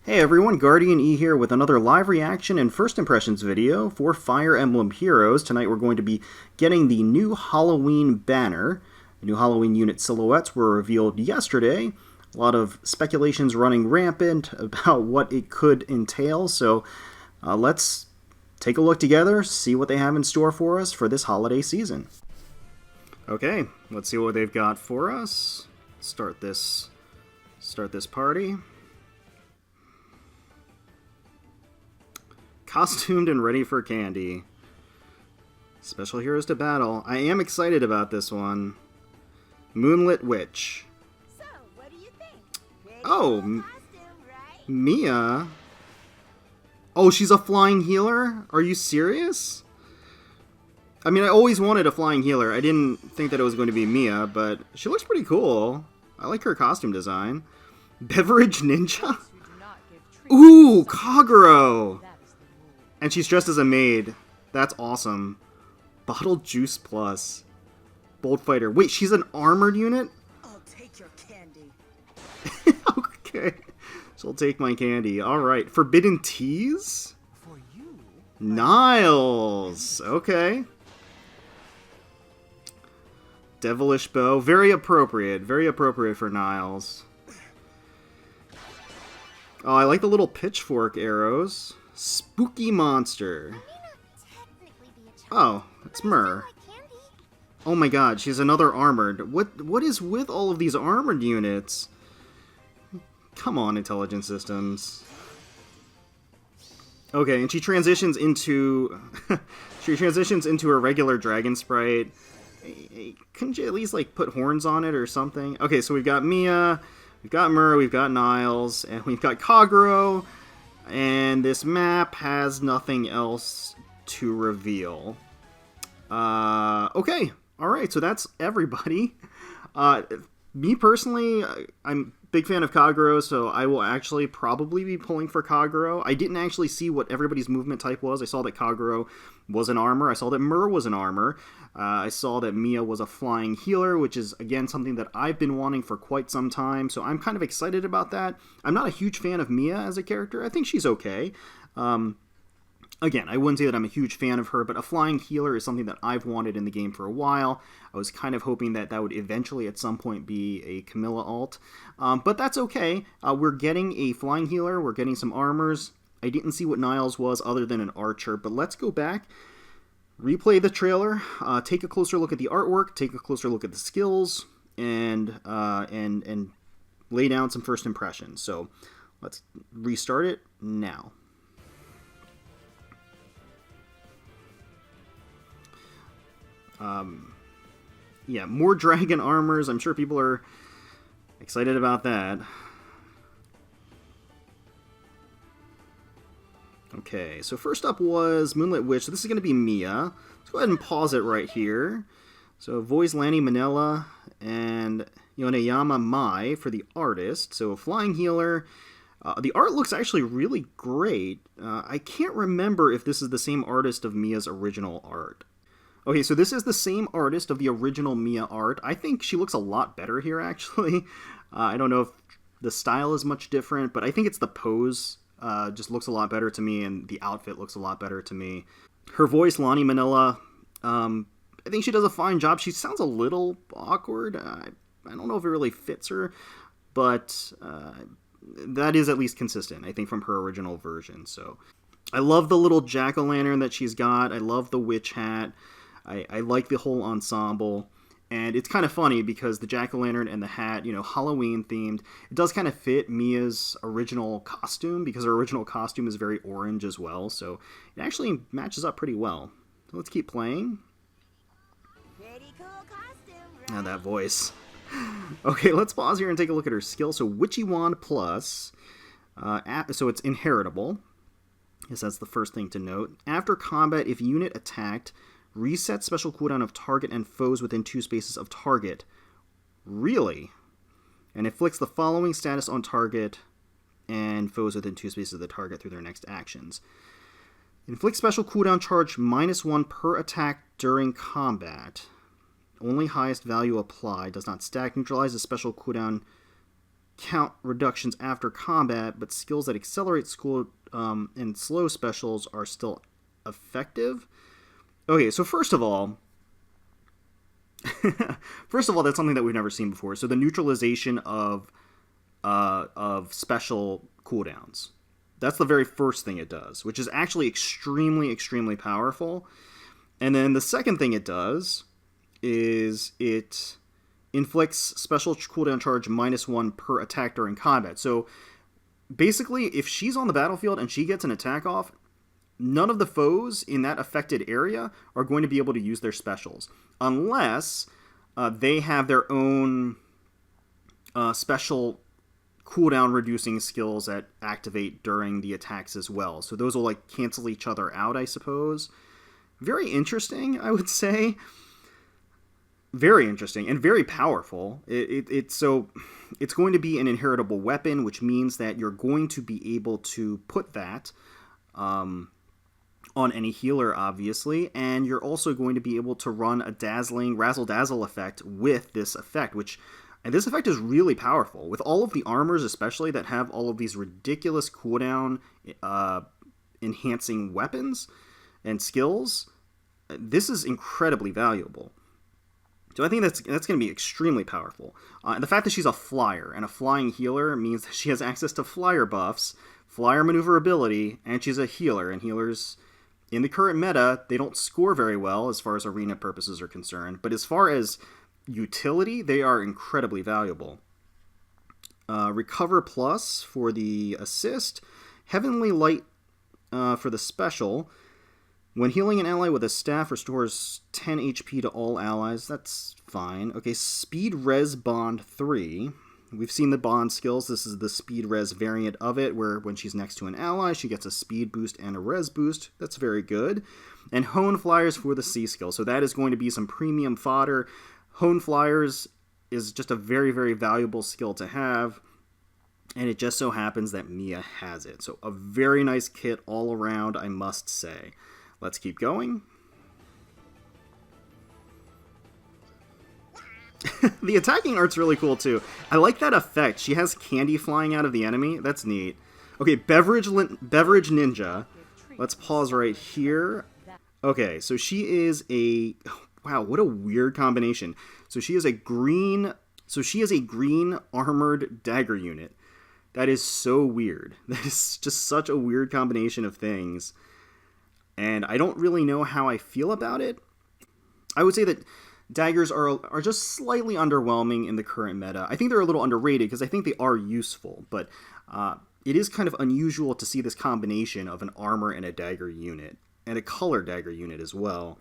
Hey everyone, GuardianE here with another live reaction and first impressions video for Fire Emblem Heroes. Tonight we're going to be getting the new Halloween banner. The new Halloween unit silhouettes were revealed yesterday. A lot of speculations running rampant about what it could entail, so let's take a look together, see what they have in store for us for this holiday season. Okay, let's see what they've got for us. Start this party. Costumed and ready for candy. Special heroes to battle. I am excited about this one. Moonlit Witch. So, what do you think? Pretty Oh, cool costume, right? Mia. Oh, she's a flying healer? Are you serious? I mean, I always wanted a flying healer. I didn't think that it was going to be Mia, but she looks pretty cool. I like her costume design. Beverage Ninja? Ooh, Kagero! And she's dressed as a maid. That's awesome. Bottled Juice Plus. Bold Fighter. Wait, she's an armored unit? I'll take your candy. Okay. She'll take my candy. Alright. Forbidden Teas? For you. Niles. Okay. Devilish Bow. Very appropriate. Very appropriate for Niles. Oh, I like the little pitchfork arrows. Spooky Monster. Oh, it's Myrrh. Oh my god, she's another armored. What is with all of these armored units? Come on, Intelligent Systems. Okay, and she transitions into a regular dragon sprite. Couldn't you at least like put horns on it or something? Okay, so we've got Mia, we've got Myrrh, we've got Niles, and we've got Kagero. And this map has nothing else to reveal. Okay. Alright, so that's everybody. Me personally, I'm a big fan of Kagero, so I will actually probably be pulling for Kagero. I didn't actually see what everybody's movement type was. I saw that Kagero was an armor. I saw that Myrrh was an armor. I saw that Mia was a flying healer, which is, again, something that I've been wanting for quite some time, so I'm kind of excited about that. I'm not a huge fan of Mia as a character. I think she's okay. Again, I wouldn't say that I'm a huge fan of her, but a flying healer is something that I've wanted in the game for a while. I was kind of hoping that that would eventually at some point be a Camilla alt, but that's okay. We're getting a flying healer, we're getting some armors. I didn't see what Niles was other than an archer, but let's go back, replay the trailer, take a closer look at the artwork, take a closer look at the skills, and lay down some first impressions. So let's restart it now. Yeah, more dragon armors. I'm sure people are excited about that. Okay, so first up was Moonlit Witch. So this is going to be Mia. Let's go ahead and pause it right here. So voice Lanny Manila and Yoneyama Mai for the artist. So a flying healer. The art looks actually really great. I can't remember if this is the same artist of Mia's original art. Okay, so this is the same artist of the original Mia art. I think she looks a lot better here, actually. I don't know if the style is much different, but I think it's the pose just looks a lot better to me, and the outfit looks a lot better to me. Her voice, Lonnie Manila, I think she does a fine job. She sounds a little awkward. I don't know if it really fits her, but that is at least consistent, I think, from her original version. So I love the little jack-o'-lantern that she's got. I love the witch hat. I like the whole ensemble, and it's kind of funny because the jack-o'-lantern and the hat, Halloween themed, it does kind of fit Mia's original costume because her original costume is very orange as well, so it actually matches up pretty well. So let's keep playing. Pretty cool costume, right? Ah, that voice. Okay, let's pause here and take a look at her skill. So Witchy Wand Plus, so it's inheritable. I guess that's the first thing to note. After combat, if unit attacked, reset special cooldown of target and foes within 2 spaces of target. Really? And inflicts the following status on target and foes within 2 spaces of the target through their next actions. Inflict special cooldown charge -1 per attack during combat. Only highest value applied. Does not stack. Neutralizes special cooldown count reductions after combat, but skills that accelerate school and slow specials are still effective. Okay, so first of all, that's something that we've never seen before. So the neutralization of special cooldowns. That's the very first thing it does, which is actually extremely, extremely powerful. And then the second thing it does is it inflicts special cooldown charge -1 per attack during combat. So basically, if she's on the battlefield and she gets an attack off, none of the foes in that affected area are going to be able to use their specials, unless they have their own special cooldown reducing skills that activate during the attacks as well. So those will like cancel each other out, I suppose. Very interesting, I would say. Very interesting and very powerful. It's going to be an inheritable weapon, which means that you're going to be able to put that on any healer, obviously, and you're also going to be able to run a dazzling razzle-dazzle effect with this effect, and this effect is really powerful. With all of the armors, especially, that have all of these ridiculous cooldown enhancing weapons and skills, this is incredibly valuable. So I think that's going to be extremely powerful. And the fact that she's a flyer, and a flying healer means that she has access to flyer buffs, flyer maneuverability, and she's a healer. And healers, in the current meta, they don't score very well as far as arena purposes are concerned. But as far as utility, they are incredibly valuable. Recover Plus for the assist. Heavenly Light for the special. When healing an ally with a staff, restores 10 HP to all allies. That's fine. Okay, Speed Res Bond 3. We've seen the bond skills. This is the Speed Res variant of it, where when she's next to an ally, she gets a speed boost and a res boost. That's very good. And Hone Flyers for the C skill. So that is going to be some premium fodder. Hone Flyers is just a very, very valuable skill to have. And it just so happens that Mia has it. So a very nice kit all around, I must say. Let's keep going. The attacking art's really cool, too. I like that effect. She has candy flying out of the enemy. That's neat. Okay, Beverage Ninja. Let's pause right here. Okay, so she is a... Wow, what a weird combination. So she is a green armored dagger unit. That is so weird. That is just such a weird combination of things. And I don't really know how I feel about it. I would say that daggers are just slightly underwhelming in the current meta. I think they're a little underrated because I think they are useful, but it is kind of unusual to see this combination of an armor and a dagger unit, and a color dagger unit as well.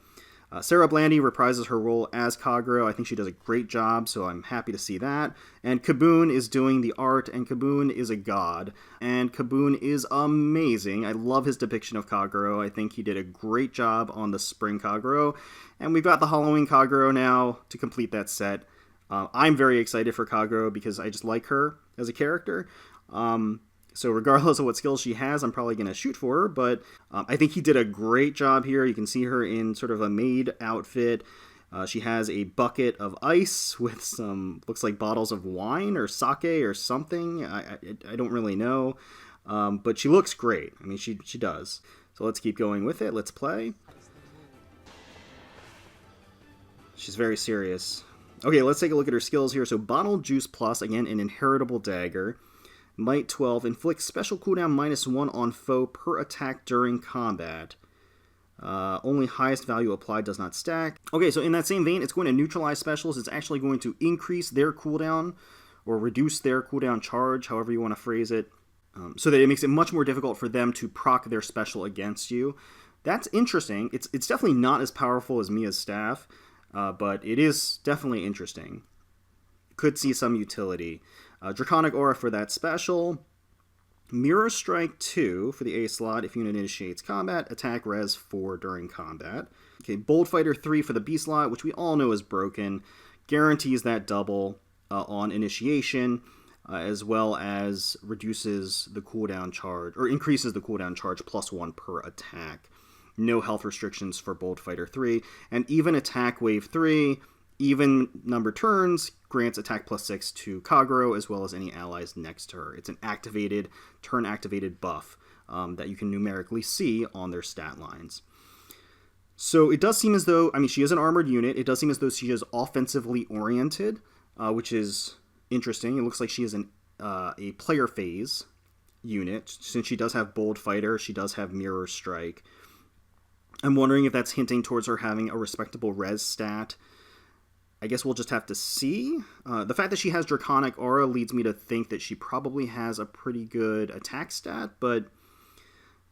Sarah Blandy reprises her role as Kagero. I think she does a great job, so I'm happy to see that. And Kaboon is doing the art, and Kaboon is a god. And Kaboon is amazing. I love his depiction of Kagero. I think he did a great job on the Spring Kagero. And we've got the Halloween Kagero now to complete that set. I'm very excited for Kagero because I just like her as a character. So regardless of what skills she has, I'm probably going to shoot for her, but I think he did a great job here. You can see her in sort of a maid outfit. She has a bucket of ice with some, looks like bottles of wine or sake or something. I don't really know, but she looks great. I mean, she does. So let's keep going with it. Let's play. She's very serious. Okay, let's take a look at her skills here. So Bottled Juice Plus, again, an inheritable dagger. Might 12, inflicts special cooldown -1 on foe per attack during combat. Only highest value applied, does not stack. Okay, so in that same vein, it's going to neutralize specials. It's actually going to increase their cooldown, or reduce their cooldown charge, however you want to phrase it, so that it makes it much more difficult for them to proc their special against you. That's interesting. It's definitely not as powerful as Mia's staff, but it is definitely interesting. Could see some utility. Draconic Aura for that special. Mirror Strike 2 for the A slot if unit initiates combat. Attack Res 4 during combat. Okay, Bold Fighter 3 for the B slot, which we all know is broken. Guarantees that double on initiation, as well as reduces the cooldown charge, or increases the cooldown charge +1 per attack. No health restrictions for Bold Fighter 3. And even Attack Wave 3 even number turns grants attack +6 to Kagero as well as any allies next to her. It's an activated, turn-activated buff that you can numerically see on their stat lines. So it does seem as though, I mean, she is an armored unit. It does seem as though she is offensively oriented, which is interesting. It looks like she is a player phase unit. Since she does have Bold Fighter, she does have Mirror Strike. I'm wondering if that's hinting towards her having a respectable res stat. I guess we'll just have to see. The fact that she has Draconic Aura leads me to think that she probably has a pretty good attack stat, but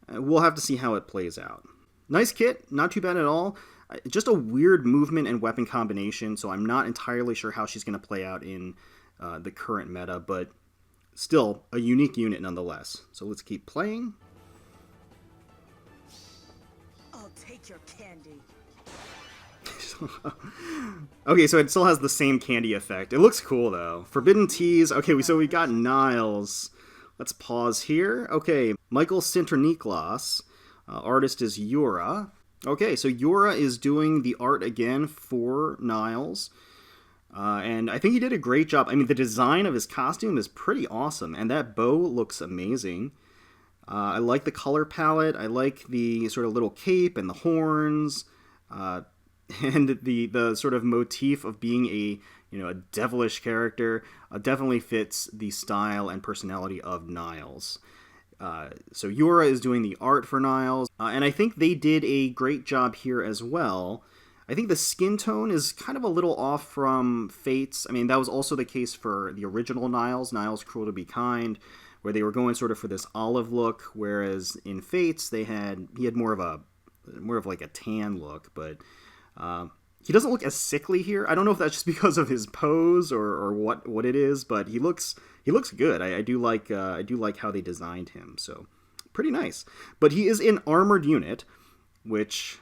we'll have to see how it plays out. Nice kit, not too bad at all. Just a weird movement and weapon combination, so I'm not entirely sure how she's going to play out in the current meta, but still a unique unit nonetheless. So let's keep playing. I'll take your candy. Okay, so it still has the same candy effect. It looks cool, though. Forbidden Teas. Okay, so we got Niles. Let's pause here. Okay, Michael Sinterniklas. Artist is Yura. Okay, so Yura is doing the art again for Niles. And I think he did a great job. I mean, the design of his costume is pretty awesome, and that bow looks amazing. I like the color palette. I like the sort of little cape and the horns. And the sort of motif of being a devilish character definitely fits the style and personality of Niles. So Yura is doing the art for Niles, and I think they did a great job here as well. I think the skin tone is kind of a little off from Fates. I mean, that was also the case for the original Niles Cruel to Be Kind, where they were going sort of for this olive look, whereas in Fates he had more of like a tan look, but he doesn't look as sickly here. I don't know if that's just because of his pose or what it is, but he looks good. I do like how they designed him, so pretty nice. But he is an armored unit, which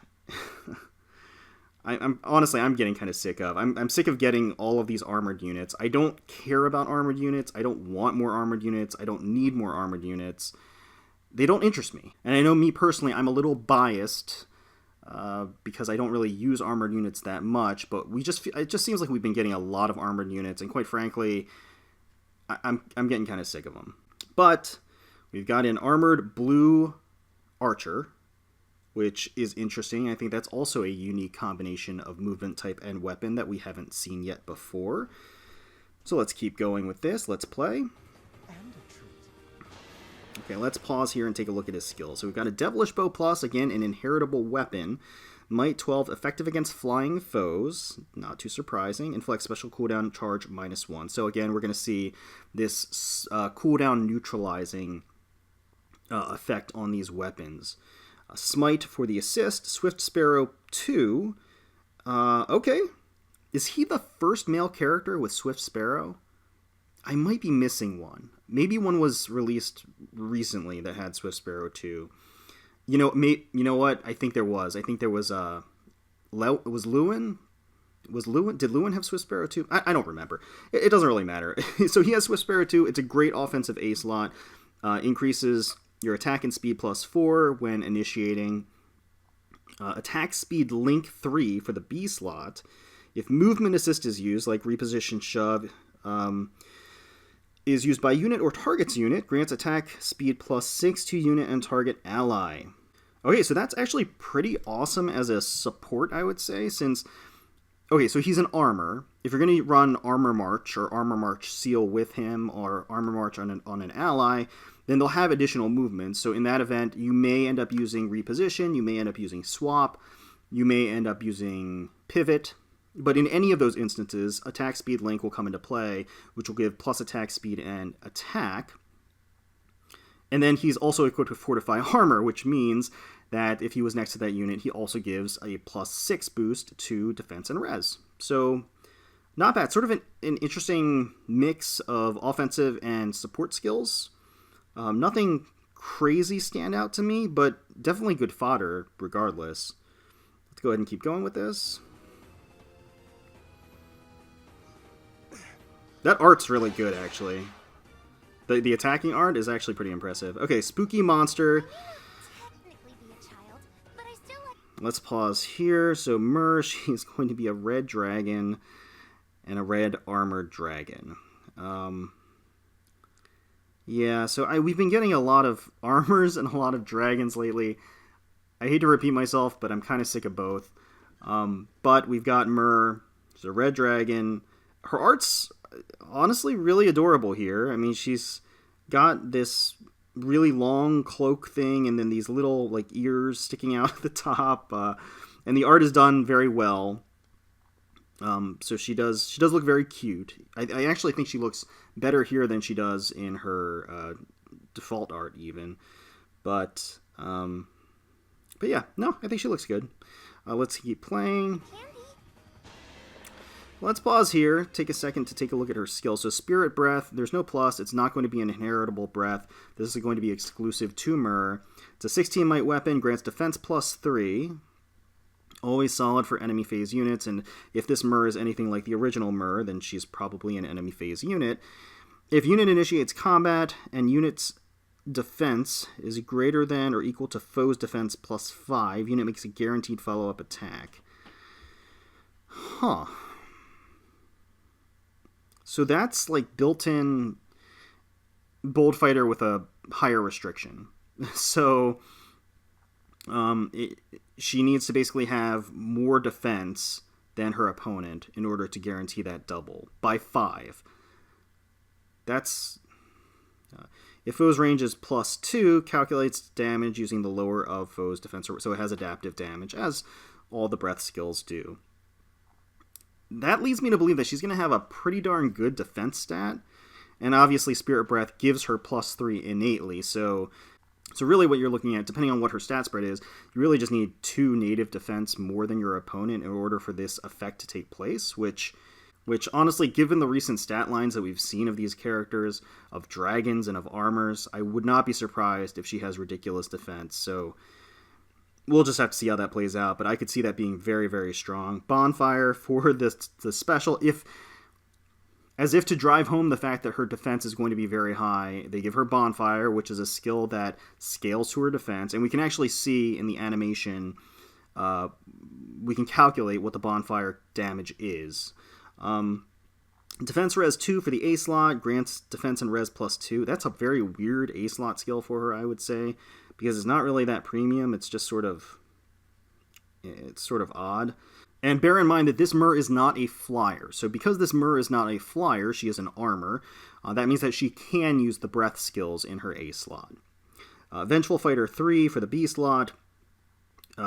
I'm honestly getting kind of sick of. I'm sick of getting all of these armored units. I don't care about armored units. I don't want more armored units. I don't need more armored units. They don't interest me. And I know me personally, I'm a little biased because I don't really use armored units that much, but it just seems like we've been getting a lot of armored units, and quite frankly, I'm getting kind of sick of them. But we've got an armored blue archer, which is interesting. I think that's also a unique combination of movement type and weapon that we haven't seen yet before. So let's keep going with this. Let's play. Okay, let's pause here and take a look at his skills. So we've got a Devilish Bow Plus, again, an inheritable weapon. Might 12, effective against flying foes, not too surprising. Inflict special cooldown charge -1. So again, we're going to see this cooldown neutralizing effect on these weapons. Smite for the assist. Swift Sparrow 2. Okay. Is he the first male character with Swift Sparrow? I might be missing one. Maybe one was released recently that had Swift Sparrow 2. You know what? I think there was. Was Lewin? Did Lewin have Swift Sparrow 2? I don't remember. It doesn't really matter. So he has Swift Sparrow 2. It's a great offensive A slot. Increases your attack and speed +4 when initiating. Attack speed link 3 for the B slot. If movement assist is used, like reposition shove, is used by unit or target's unit, grants attack speed +6 to unit and target ally. Okay, so that's actually pretty awesome as a support, I would say, since... Okay, so he's an armor. If you're going to run Armor March or Armor March Seal with him or Armor March on an ally, then they'll have additional movements. So in that event, you may end up using Reposition, you may end up using Swap, you may end up using Pivot. But in any of those instances, attack speed link will come into play, which will give plus attack speed and attack. And then he's also equipped with Fortify Armor, which means that if he was next to that unit, he also gives a +6 boost to defense and res. So, not bad. Sort of an interesting mix of offensive and support skills. Nothing crazy stand out to me, but definitely good fodder regardless. Let's go ahead and keep going with this. That art's really good, actually. The attacking art is actually pretty impressive. Okay, Spooky Monster. let's pause here. So Myrrh, she's going to be a red dragon and a red armored dragon. Yeah, so we've been getting a lot of armors and a lot of dragons lately. I hate to repeat myself, but I'm kind of sick of both. But we've got Myrrh, she's a red dragon. Her art's honestly really adorable here. I mean, she's got this really long cloak thing and then these little like ears sticking out at the top. And the art is done very well. So she does look very cute. I actually think she looks better here than she does in her default art even. But yeah, no, I think she looks good. Let's keep playing. Let's pause here, take a second to take a look at her skill. So Spirit Breath, there's no plus, it's not going to be an inheritable breath. This is going to be exclusive to Myrrh. It's a 16 might weapon, grants defense plus 3. Always solid for enemy phase units, and if this Myrrh is anything like the original Myrrh, then she's probably an enemy phase unit. If unit initiates combat and unit's defense is greater than or equal to foe's defense plus 5, unit makes a guaranteed follow-up attack. Huh. So that's like built-in Bold Fighter with a higher restriction. So she needs to basically have more defense than her opponent in order to guarantee that double by 5. That's if foe's range is plus 2, calculates damage using the lower of foe's defense, so it has adaptive damage, as all the breath skills do. That leads me to believe that she's going to have a pretty darn good defense stat, and obviously Spirit Breath gives her plus 3 innately, so really what you're looking at, depending on what her stat spread is, you really just need 2 native defense more than your opponent in order for this effect to take place, which honestly, given the recent stat lines that we've seen of these characters, of dragons and of armors, I would not be surprised if she has ridiculous defense, so we'll just have to see how that plays out, but I could see that being very, very strong. Bonfire for the special, as if to drive home the fact that her defense is going to be very high, they give her Bonfire, which is a skill that scales to her defense, and we can actually see in the animation, we can calculate what the Bonfire damage is. Defense res 2 for the A slot, grants defense and res plus 2. That's a very weird A slot skill for her, I would say, because it's not really that premium, it's just sort of odd. And bear in mind that this Myrrh is not a flyer. So because this Myrrh is not a flyer, she is an armor. That means that she can use the breath skills in her A slot. Vengeful Fighter 3 for the B slot.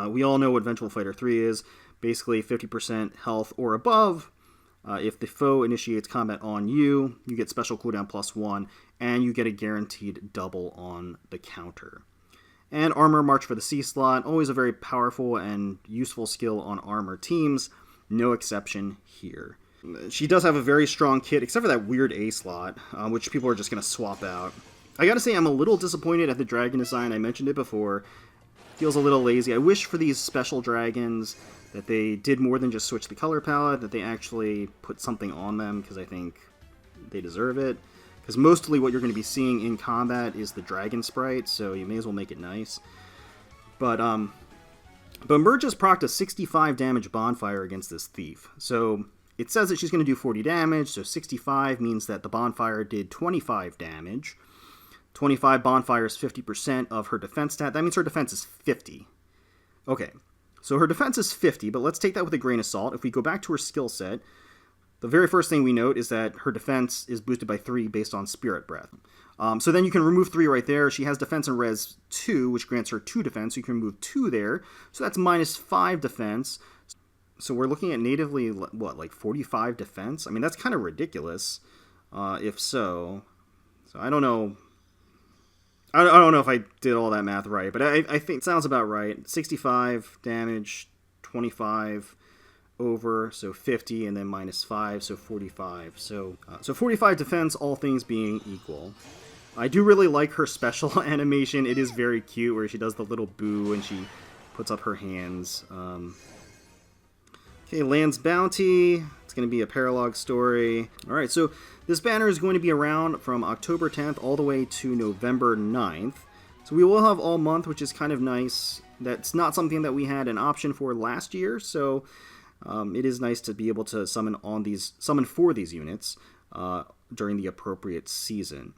We all know what Vengeful Fighter 3 is. Basically 50% health or above. If the foe initiates combat on you, you get special cooldown plus 1, and you get a guaranteed double on the counter. And Armor March for the C slot, always a very powerful and useful skill on armor teams, no exception here. She does have a very strong kit, except for that weird A slot, which people are just going to swap out. I gotta say, I'm a little disappointed at the dragon design. I mentioned it before. Feels a little lazy. I wish for these special dragons that they did more than just switch the color palette, that they actually put something on them, because I think they deserve it. Because mostly what you're going to be seeing in combat is the dragon sprite, so you may as well make it nice. But Myrrh just procced a 65 damage Bonfire against this thief. So it says that she's going to do 40 damage, so 65 means that the Bonfire did 25 damage. 25 Bonfire is 50% of her defense stat. That means her defense is 50. Okay, so her defense is 50, but let's take that with a grain of salt. If we go back to her skill set, the very first thing we note is that her defense is boosted by 3 based on Spirit Breath. So then you can remove 3 right there. She has defense and res 2, which grants her 2 defense, so you can remove 2 there. So that's minus 5 defense. So we're looking at natively, what, like 45 defense? I mean, that's kind of ridiculous, if so. So I don't know. I don't know if I did all that math right, but I think it sounds about right. 65 damage, 25 over, so 50, and then minus 5, so 45. So 45 defense, all things being equal. I do really like her special animation. It is very cute, where she does the little boo and she puts up her hands. Okay, Land's Bounty. It's going to be a paralog story. Alright, so this banner is going to be around from October 10th all the way to November 9th. So we will have all month, which is kind of nice. That's not something that we had an option for last year, so it is nice to be able to summon for these units during the appropriate season.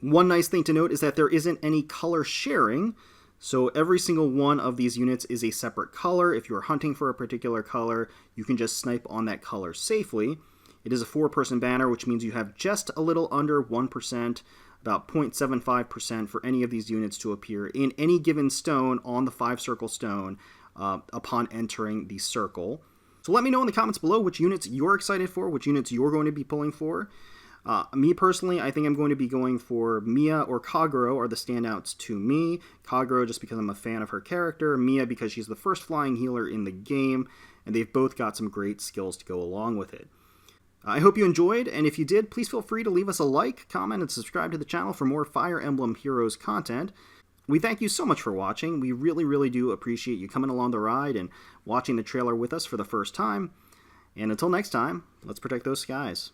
One nice thing to note is that there isn't any color sharing, so every single one of these units is a separate color. If you're hunting for a particular color, you can just snipe on that color safely. It is a 4-person banner, which means you have just a little under 1%, about 0.75% for any of these units to appear in any given stone on the 5-circle stone upon entering the circle. So let me know in the comments below which units you're excited for, which units you're going to be pulling for. Me personally, I think I'm going to be going for Myrrh or Kagero are the standouts to me. Kagero just because I'm a fan of her character, Myrrh because she's the first flying healer in the game, and they've both got some great skills to go along with it. I hope you enjoyed, and if you did, please feel free to leave us a like, comment, and subscribe to the channel for more Fire Emblem Heroes content. We thank you so much for watching. We really, really do appreciate you coming along the ride and watching the trailer with us for the first time. And until next time, let's protect those skies.